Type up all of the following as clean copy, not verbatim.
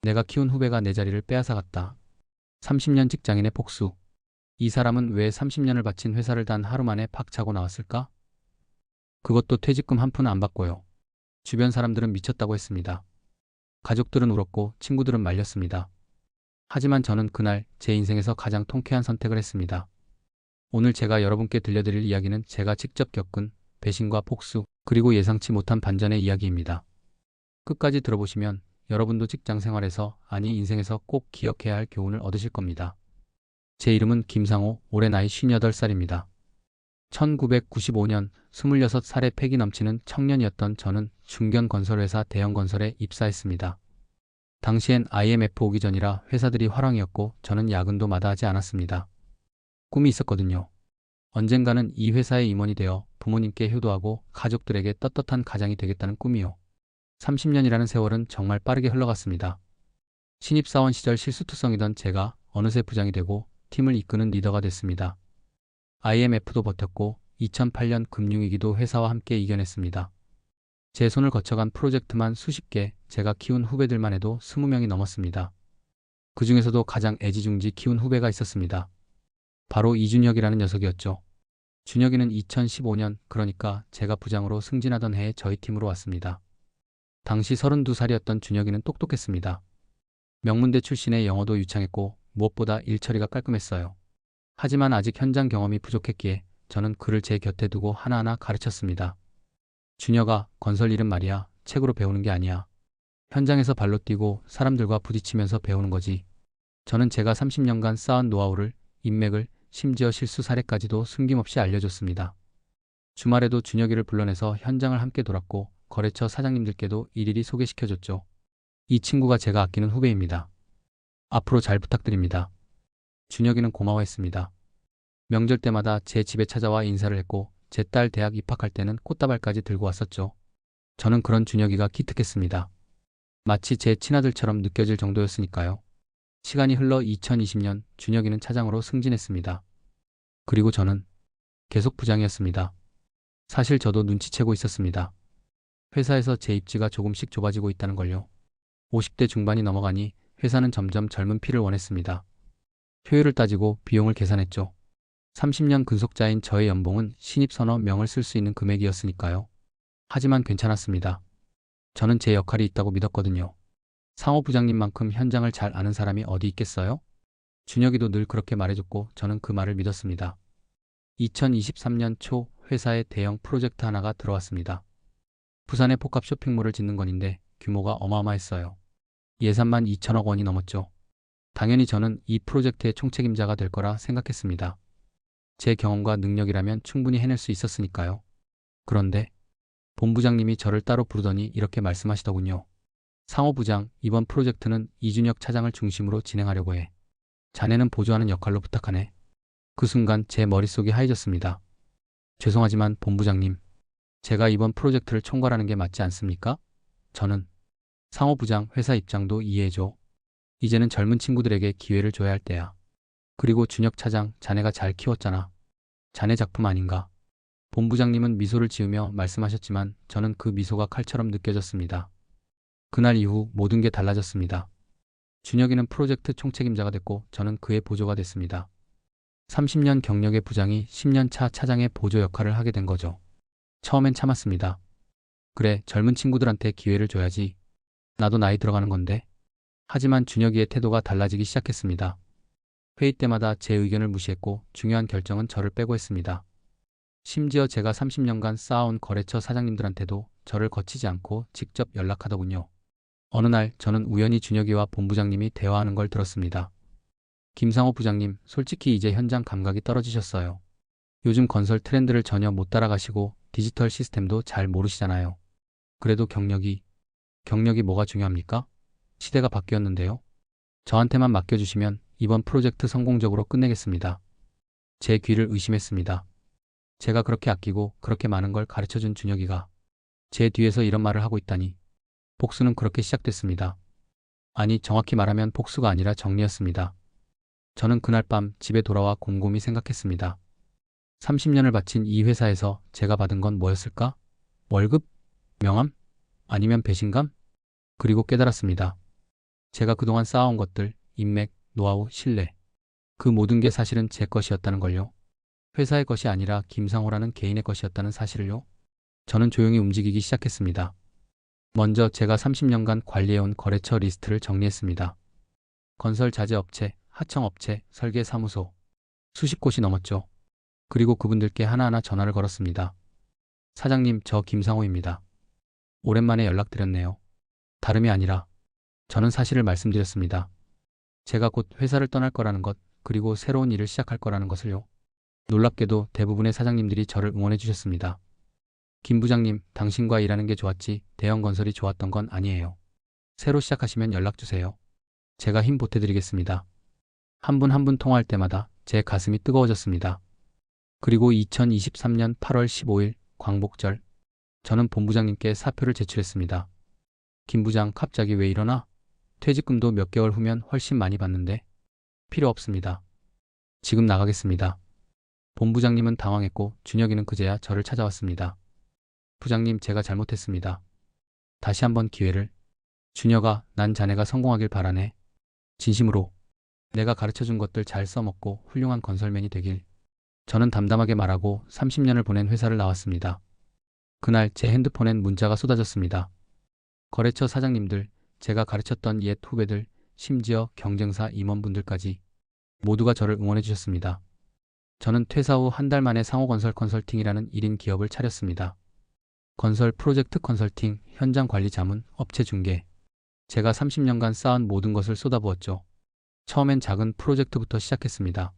내가 키운 후배가 내 자리를 빼앗아갔다. 30년 직장인의 복수. 이 사람은 왜 30년을 바친 회사를 단 하루 만에 팍 차고 나왔을까? 그것도 퇴직금 한 푼 안 받고요. 주변 사람들은 미쳤다고 했습니다. 가족들은 울었고 친구들은 말렸습니다. 하지만 저는 그날 제 인생에서 가장 통쾌한 선택을 했습니다. 오늘 제가 여러분께 들려드릴 이야기는 제가 직접 겪은 배신과 복수, 그리고 예상치 못한 반전의 이야기입니다. 끝까지 들어보시면 여러분도 직장 생활에서, 아니 인생에서 꼭 기억해야 할 교훈을 얻으실 겁니다. 제 이름은 김상호, 올해 나이 58살입니다. 1995년 26살의 패기 넘치는 청년이었던 저는 중견건설회사 대형건설에 입사했습니다. 당시엔 IMF 오기 전이라 회사들이 화랑이었고 저는 야근도 마다하지 않았습니다. 꿈이 있었거든요. 언젠가는 이 회사의 임원이 되어 부모님께 효도하고 가족들에게 떳떳한 가장이 되겠다는 꿈이요. 30년이라는 세월은 정말 빠르게 흘러갔습니다. 신입사원 시절 실수투성이던 제가 어느새 부장이 되고 팀을 이끄는 리더가 됐습니다. IMF도 버텼고 2008년 금융위기도 회사와 함께 이겨냈습니다. 제 손을 거쳐간 프로젝트만 수십 개, 제가 키운 후배들만 해도 20명이 넘었습니다. 그 중에서도 가장 애지중지 키운 후배가 있었습니다. 바로 이준혁이라는 녀석이었죠. 준혁이는 2015년, 그러니까 제가 부장으로 승진하던 해에 저희 팀으로 왔습니다. 당시 32살이었던 준혁이는 똑똑했습니다. 명문대 출신의 영어도 유창했고 무엇보다 일 처리가 깔끔했어요. 하지만 아직 현장 경험이 부족했기에 저는 그를 제 곁에 두고 하나하나 가르쳤습니다. 준혁아, 건설 일은 말이야, 책으로 배우는 게 아니야. 현장에서 발로 뛰고 사람들과 부딪히면서 배우는 거지. 저는 제가 30년간 쌓은 노하우를, 인맥을, 심지어 실수 사례까지도 숨김없이 알려줬습니다. 주말에도 준혁이를 불러내서 현장을 함께 돌았고 거래처 사장님들께도 일일이 소개시켜줬죠. 이 친구가 제가 아끼는 후배입니다. 앞으로 잘 부탁드립니다. 준혁이는 고마워했습니다. 명절 때마다 제 집에 찾아와 인사를 했고 제 딸 대학 입학할 때는 꽃다발까지 들고 왔었죠. 저는 그런 준혁이가 기특했습니다. 마치 제 친아들처럼 느껴질 정도였으니까요. 시간이 흘러 2020년 준혁이는 차장으로 승진했습니다. 그리고 저는 계속 부장이었습니다. 사실 저도 눈치채고 있었습니다. 회사에서 제 입지가 조금씩 좁아지고 있다는 걸요. 50대 중반이 넘어가니 회사는 점점 젊은 피를 원했습니다. 효율을 따지고 비용을 계산했죠. 30년 근속자인 저의 연봉은 신입 서너 명을 쓸 수 있는 금액이었으니까요. 하지만 괜찮았습니다. 저는 제 역할이 있다고 믿었거든요. 상호 부장님만큼 현장을 잘 아는 사람이 어디 있겠어요? 준혁이도 늘 그렇게 말해줬고 저는 그 말을 믿었습니다. 2023년 초 회사에 대형 프로젝트 하나가 들어왔습니다. 부산에 복합 쇼핑몰을 짓는 건인데 규모가 어마어마했어요. 예산만 2천억 원이 넘었죠. 당연히 저는 이 프로젝트의 총책임자가 될 거라 생각했습니다. 제 경험과 능력이라면 충분히 해낼 수 있었으니까요. 그런데 본부장님이 저를 따로 부르더니 이렇게 말씀하시더군요. 상호부장, 이번 프로젝트는 이준혁 차장을 중심으로 진행하려고 해. 자네는 보조하는 역할로 부탁하네. 그 순간 제 머릿속이 하얘졌습니다. 죄송하지만 본부장님, 제가 이번 프로젝트를 총괄하는 게 맞지 않습니까? 저는 상호부장, 회사 입장도 이해해줘. 이제는 젊은 친구들에게 기회를 줘야 할 때야. 그리고 준혁 차장, 자네가 잘 키웠잖아. 자네 작품 아닌가? 본부장님은 미소를 지으며 말씀하셨지만 저는 그 미소가 칼처럼 느껴졌습니다. 그날 이후 모든 게 달라졌습니다. 준혁이는 프로젝트 총책임자가 됐고 저는 그의 보조가 됐습니다. 30년 경력의 부장이 10년 차 차장의 보조 역할을 하게 된 거죠. 처음엔 참았습니다. 그래, 젊은 친구들한테 기회를 줘야지. 나도 나이 들어가는 건데. 하지만 준혁이의 태도가 달라지기 시작했습니다. 회의 때마다 제 의견을 무시했고 중요한 결정은 저를 빼고 했습니다. 심지어 제가 30년간 쌓아온 거래처 사장님들한테도 저를 거치지 않고 직접 연락하더군요. 어느 날 저는 우연히 준혁이와 본부장님이 대화하는 걸 들었습니다. 김상호 부장님, 솔직히 이제 현장 감각이 떨어지셨어요. 요즘 건설 트렌드를 전혀 못 따라가시고 디지털 시스템도 잘 모르시잖아요. 그래도 경력이 뭐가 중요합니까? 시대가 바뀌었는데요. 저한테만 맡겨주시면 이번 프로젝트 성공적으로 끝내겠습니다. 제 귀를 의심했습니다. 제가 그렇게 아끼고 그렇게 많은 걸 가르쳐준 준혁이가 제 뒤에서 이런 말을 하고 있다니. 복수는 그렇게 시작됐습니다. 아니, 정확히 말하면 복수가 아니라 정리였습니다. 저는 그날 밤 집에 돌아와 곰곰이 생각했습니다. 30년을 바친 이 회사에서 제가 받은 건 뭐였을까? 월급? 명함? 아니면 배신감? 그리고 깨달았습니다. 제가 그동안 쌓아온 것들, 인맥, 노하우, 신뢰. 그 모든 게 사실은 제 것이었다는 걸요. 회사의 것이 아니라 김상호라는 개인의 것이었다는 사실을요. 저는 조용히 움직이기 시작했습니다. 먼저 제가 30년간 관리해온 거래처 리스트를 정리했습니다. 건설 자재업체, 하청업체, 설계사무소. 수십 곳이 넘었죠. 그리고 그분들께 하나하나 전화를 걸었습니다. 사장님, 저 김상호입니다. 오랜만에 연락드렸네요. 다름이 아니라 저는 사실을 말씀드렸습니다. 제가 곧 회사를 떠날 거라는 것, 그리고 새로운 일을 시작할 거라는 것을요. 놀랍게도 대부분의 사장님들이 저를 응원해 주셨습니다. 김 부장님, 당신과 일하는 게 좋았지 대형 건설이 좋았던 건 아니에요. 새로 시작하시면 연락 주세요. 제가 힘 보태드리겠습니다. 한 분 한 분 통화할 때마다 제 가슴이 뜨거워졌습니다. 그리고 2023년 8월 15일 광복절, 저는 본부장님께 사표를 제출했습니다. 김 부장, 갑자기 왜 이러나? 퇴직금도 몇 개월 후면 훨씬 많이 받는데. 필요 없습니다. 지금 나가겠습니다. 본부장님은 당황했고 준혁이는 그제야 저를 찾아왔습니다. 부장님, 제가 잘못했습니다. 다시 한번 기회를. 준혁아, 난 자네가 성공하길 바라네. 진심으로. 내가 가르쳐준 것들 잘 써먹고 훌륭한 건설맨이 되길. 저는 담담하게 말하고 30년을 보낸 회사를 나왔습니다. 그날 제 핸드폰엔 문자가 쏟아졌습니다. 거래처 사장님들, 제가 가르쳤던 옛 후배들, 심지어 경쟁사 임원분들까지 모두가 저를 응원해 주셨습니다. 저는 퇴사 후 한 달 만에 상호건설 컨설팅이라는 1인 기업을 차렸습니다. 건설 프로젝트 컨설팅, 현장 관리 자문, 업체 중개. 제가 30년간 쌓은 모든 것을 쏟아부었죠. 처음엔 작은 프로젝트부터 시작했습니다.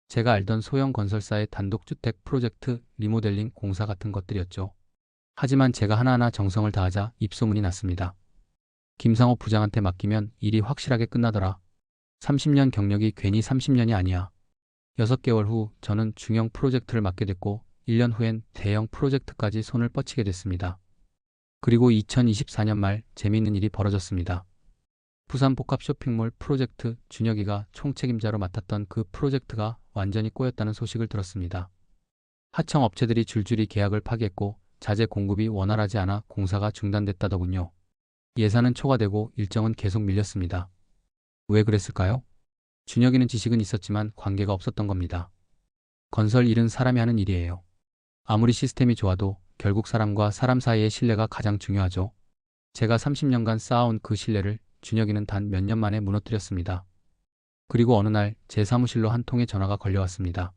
제가 알던 소형 건설사의 단독주택 프로젝트, 리모델링, 공사 같은 것들이었죠. 하지만 제가 하나하나 정성을 다하자 입소문이 났습니다. 김상호 부장한테 맡기면 일이 확실하게 끝나더라. 30년 경력이 괜히 30년이 아니야. 6개월 후 저는 중형 프로젝트를 맡게 됐고 1년 후엔 대형 프로젝트까지 손을 뻗치게 됐습니다. 그리고 2024년 말 재미있는 일이 벌어졌습니다. 부산 복합 쇼핑몰 프로젝트, 준혁이가 총책임자로 맡았던 그 프로젝트가 완전히 꼬였다는 소식을 들었습니다. 하청 업체들이 줄줄이 계약을 파기했고 자재 공급이 원활하지 않아 공사가 중단됐다더군요. 예산은 초과되고 일정은 계속 밀렸습니다. 왜 그랬을까요? 준혁이는 지식은 있었지만 관계가 없었던 겁니다. 건설 일은 사람이 하는 일이에요. 아무리 시스템이 좋아도 결국 사람과 사람 사이의 신뢰가 가장 중요하죠. 제가 30년간 쌓아온 그 신뢰를 준혁이는 단 몇 년 만에 무너뜨렸습니다. 그리고 어느 날 제 사무실로 한 통의 전화가 걸려왔습니다.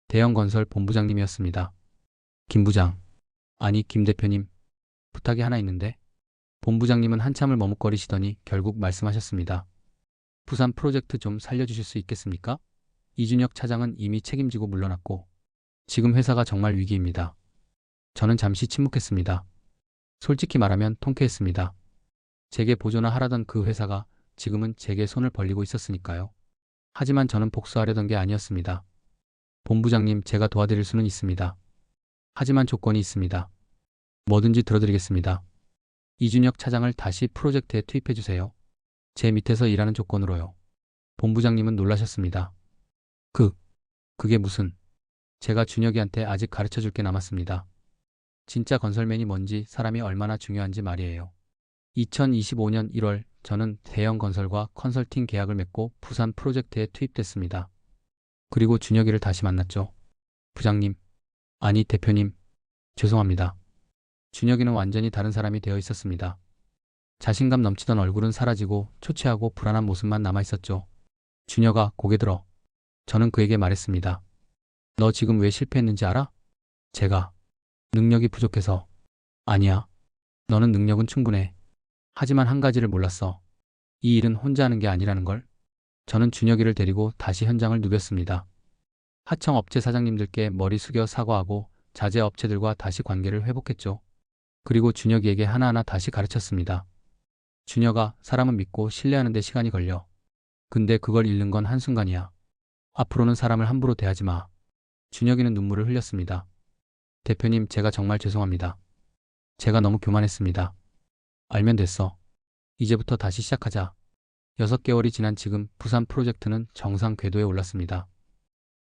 대형 건설 본부장님이었습니다. 김 부장. 아니, 김 대표님. 부탁이 하나 있는데. 본부장님은 한참을 머뭇거리시더니 결국 말씀하셨습니다. 부산 프로젝트 좀 살려주실 수 있겠습니까? 이준혁 차장은 이미 책임지고 물러났고 지금 회사가 정말 위기입니다. 저는 잠시 침묵했습니다. 솔직히 말하면 통쾌했습니다. 제게 보조나 하라던 그 회사가 지금은 제게 손을 벌리고 있었으니까요. 하지만 저는 복수하려던 게 아니었습니다. 본부장님, 제가 도와드릴 수는 있습니다. 하지만 조건이 있습니다. 뭐든지 들어드리겠습니다. 이준혁 차장을 다시 프로젝트에 투입해 주세요. 제 밑에서 일하는 조건으로요. 본부장님은 놀라셨습니다. 그게 무슨... 제가 준혁이한테 아직 가르쳐 줄 게 남았습니다. 진짜 건설맨이 뭔지, 사람이 얼마나 중요한지 말이에요. 2025년 1월 저는 대형 건설과 컨설팅 계약을 맺고 부산 프로젝트에 투입됐습니다. 그리고 준혁이를 다시 만났죠. 부장님, 아니 대표님, 죄송합니다. 준혁이는 완전히 다른 사람이 되어 있었습니다. 자신감 넘치던 얼굴은 사라지고 초췌하고 불안한 모습만 남아 있었죠. 준혁아, 고개 들어. 저는 그에게 말했습니다. 너 지금 왜 실패했는지 알아? 제가 능력이 부족해서. 아니야. 너는 능력은 충분해. 하지만 한 가지를 몰랐어. 이 일은 혼자 하는 게 아니라는 걸. 저는 준혁이를 데리고 다시 현장을 누볐습니다. 하청 업체 사장님들께 머리 숙여 사과하고 자재 업체들과 다시 관계를 회복했죠. 그리고 준혁이에게 하나하나 다시 가르쳤습니다. 준혁아, 사람은 믿고 신뢰하는 데 시간이 걸려. 근데 그걸 잃는 건 한순간이야. 앞으로는 사람을 함부로 대하지 마. 준혁이는 눈물을 흘렸습니다. 대표님, 제가 정말 죄송합니다. 제가 너무 교만했습니다. 알면 됐어. 이제부터 다시 시작하자. 6개월이 지난 지금 부산 프로젝트는 정상 궤도에 올랐습니다.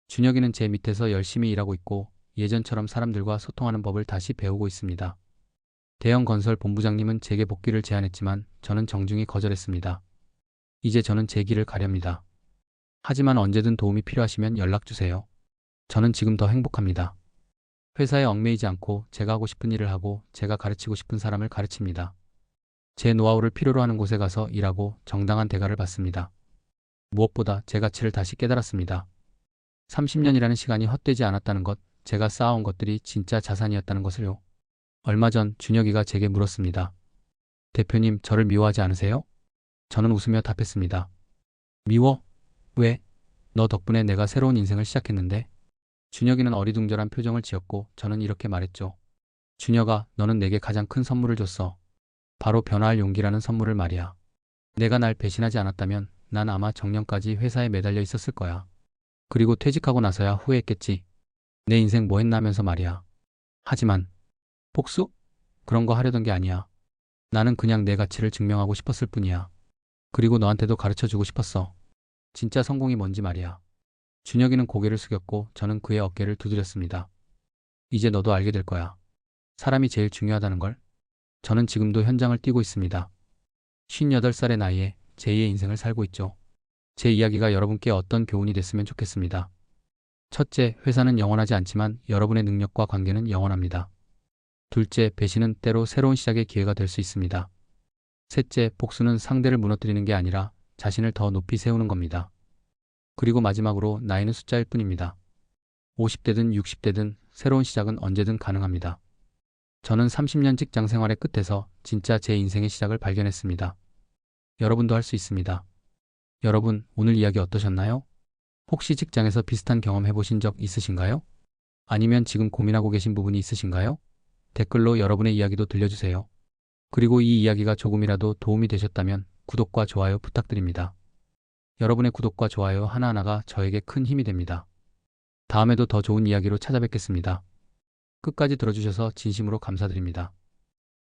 준혁이는 제 밑에서 열심히 일하고 있고 예전처럼 사람들과 소통하는 법을 다시 배우고 있습니다. 대형 건설 본부장님은 제게 복귀를 제안했지만 저는 정중히 거절했습니다. 이제 저는 제 길을 가렵니다. 하지만 언제든 도움이 필요하시면 연락 주세요. 저는 지금 더 행복합니다. 회사에 얽매이지 않고 제가 하고 싶은 일을 하고 제가 가르치고 싶은 사람을 가르칩니다. 제 노하우를 필요로 하는 곳에 가서 일하고 정당한 대가를 받습니다. 무엇보다 제 가치를 다시 깨달았습니다. 30년이라는 시간이 헛되지 않았다는 것, 제가 쌓아온 것들이 진짜 자산이었다는 것을요. 얼마 전 준혁이가 제게 물었습니다. 대표님, 저를 미워하지 않으세요? 저는 웃으며 답했습니다. 미워? 왜? 너 덕분에 내가 새로운 인생을 시작했는데? 준혁이는 어리둥절한 표정을 지었고 저는 이렇게 말했죠. 준혁아, 너는 내게 가장 큰 선물을 줬어. 바로 변화할 용기라는 선물을 말이야. 내가 날 배신하지 않았다면 난 아마 정년까지 회사에 매달려 있었을 거야. 그리고 퇴직하고 나서야 후회했겠지. 내 인생 뭐 했나 하면서 말이야. 하지만 복수? 그런 거 하려던 게 아니야. 나는 그냥 내 가치를 증명하고 싶었을 뿐이야. 그리고 너한테도 가르쳐주고 싶었어. 진짜 성공이 뭔지 말이야. 준혁이는 고개를 숙였고 저는 그의 어깨를 두드렸습니다. 이제 너도 알게 될 거야. 사람이 제일 중요하다는 걸. 저는 지금도 현장을 뛰고 있습니다. 58살의 나이에 제2의 인생을 살고 있죠. 제 이야기가 여러분께 어떤 교훈이 됐으면 좋겠습니다. 첫째, 회사는 영원하지 않지만 여러분의 능력과 관계는 영원합니다. 둘째, 배신은 때로 새로운 시작의 기회가 될 수 있습니다. 셋째, 복수는 상대를 무너뜨리는 게 아니라 자신을 더 높이 세우는 겁니다. 그리고 마지막으로 나이는 숫자일 뿐입니다. 50대든 60대든 새로운 시작은 언제든 가능합니다. 저는 30년 직장 생활의 끝에서 진짜 제 인생의 시작을 발견했습니다. 여러분도 할 수 있습니다. 여러분, 오늘 이야기 어떠셨나요? 혹시 직장에서 비슷한 경험 해보신 적 있으신가요? 아니면 지금 고민하고 계신 부분이 있으신가요? 댓글로 여러분의 이야기도 들려주세요. 그리고 이 이야기가 조금이라도 도움이 되셨다면 구독과 좋아요 부탁드립니다. 여러분의 구독과 좋아요 하나하나가 저에게 큰 힘이 됩니다. 다음에도 더 좋은 이야기로 찾아뵙겠습니다. 끝까지 들어주셔서 진심으로 감사드립니다.